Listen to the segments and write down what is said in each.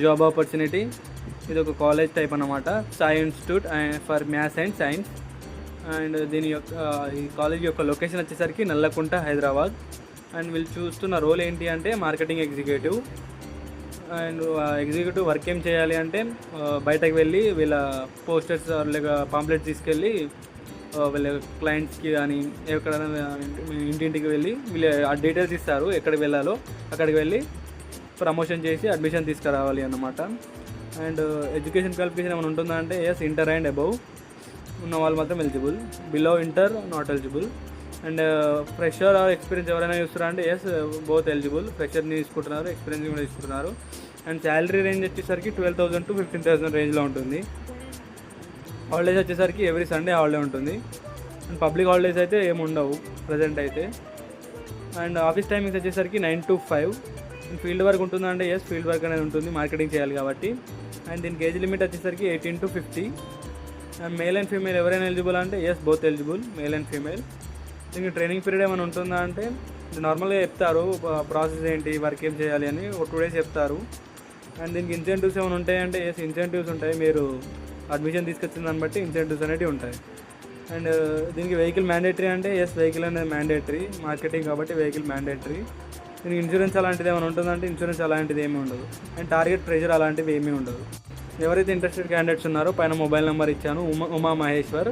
Job opportunity. ఇది ఒక college type అన్నమాట, Sai institute for maths and science. And దీని యొక్క ఈ కాలేజ్ యొక్క లొకేషన్ వచ్చేసరికి నల్లకుంట, హైదరాబాద్. అండ్ వీళ్ళు చూస్తున్న రోల్ ఏంటి అంటే marketing executive. And executive work ఏం చేయాలి అంటే బయటకు వెళ్ళి వీళ్ళ పోస్టర్స్ లేక పాంప్లెట్స్ తీసుకెళ్ళి వీళ్ళ క్లయింట్స్కి కానీ ఎక్కడైనా ఇంటింటికి వెళ్ళి వీళ్ళు ఆ డీటెయిల్స్ ఇస్తారు, ఎక్కడికి వెళ్ళాలో అక్కడికి వెళ్ళి ప్రమోషన్ చేసి అడ్మిషన్ తీసుకురావాలి అన్నమాట. అండ్ ఎడ్యుకేషన్ క్వాలిఫికేషన్ ఏమైనా ఉంటుందా అంటే ఎస్, ఇంటర్ అండ్ అబవ్ ఉన్న వాళ్ళు మాత్రం eligible, below inter not eligible. And fresher or experience ఎవరైనా చూస్తారా అంటే ఎస్, బోత్ ఎలిజిబుల్. ఫ్రెషర్ని తీసుకుంటున్నారు, ఎక్స్పీరియన్స్ కూడా తీసుకుంటున్నారు. అండ్ శాలరీ రేంజ్ వచ్చేసరికి 12,000 to 15,000 రేంజ్లో ఉంటుంది. హాలిడేస్ వచ్చేసరికి ఎవ్రీ సండే హాలిడే ఉంటుంది. అండ్ పబ్లిక్ హాలిడేస్ అయితే ఏమి ఉండవు ప్రజెంట్ అయితే. అండ్ ఆఫీస్ టైమింగ్స్ వచ్చేసరికి 9 to 5. అండ్ ఫీల్డ్ వర్క్ ఉంటుందంటే ఎస్, ఫీల్డ్ వర్క్ అనేది ఉంటుంది, మార్కెటింగ్ చేయాలి కాబట్టి. అండ్ దీనికి ఏజ్ లిమిట్ వచ్చేసరికి 18 to 50. And male and female ఎవరైనా ఎలిజిబుల్ అంటే yes, both eligible, male and female. దీనికి ట్రైనింగ్ పీరియడ్ ఏమైనా ఉంటుందా అంటే నార్మల్గా చెప్తారు, ప్రాసెస్ ఏంటి, వర్క్ ఏం చేయాలి అని ఒక 2 days చెప్తారు. అండ్ దీనికి ఇన్సెంటివ్స్ ఏమైనా ఉంటాయంటే ఎస్, ఇన్సెంటివ్స్ ఉంటాయి. మీరు అడ్మిషన్ తీసుకొచ్చిన దాన్ని బట్టి ఇన్సెంటివ్స్ అనేవి ఉంటాయి. అండ్ దీనికి వెహికల్ మ్యాండేటరీ అంటే ఎస్, వెహికల్ అనేది మ్యాండేటరీ, మార్కెటింగ్ కాబట్టి వెహికల్ మ్యాండేటరీ. దీనికి ఇన్సూరెన్స్ అలాంటిది ఏమైనా ఉంటుందంటే ఇన్సూరెన్స్ అలాంటిది ఏమీ ఉండదు. అండ్ టార్గెట్ ప్రెజర్ అలాంటివి ఏమీ ఉండదు. ఎవరైతే ఇంట్రెస్టెడ్ క్యాండిడేట్స్ ఉన్నారో పైన మొబైల్ నెంబర్ ఇచ్చాను, ఉమా మహేశ్వర్,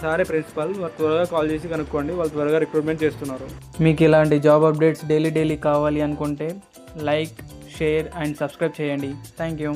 సారే ప్రిన్సిపల్. వాళ్ళు త్వరగా కాల్ చేసి కనుక్కోండి, వాళ్ళు త్వరగా రిక్రూట్మెంట్ చేస్తున్నారు. మీకు ఇలాంటి జాబ్ అప్డేట్స్ డైలీ కావాలి అనుకుంటే లైక్, షేర్ అండ్ సబ్స్క్రైబ్ చేయండి. Thank you.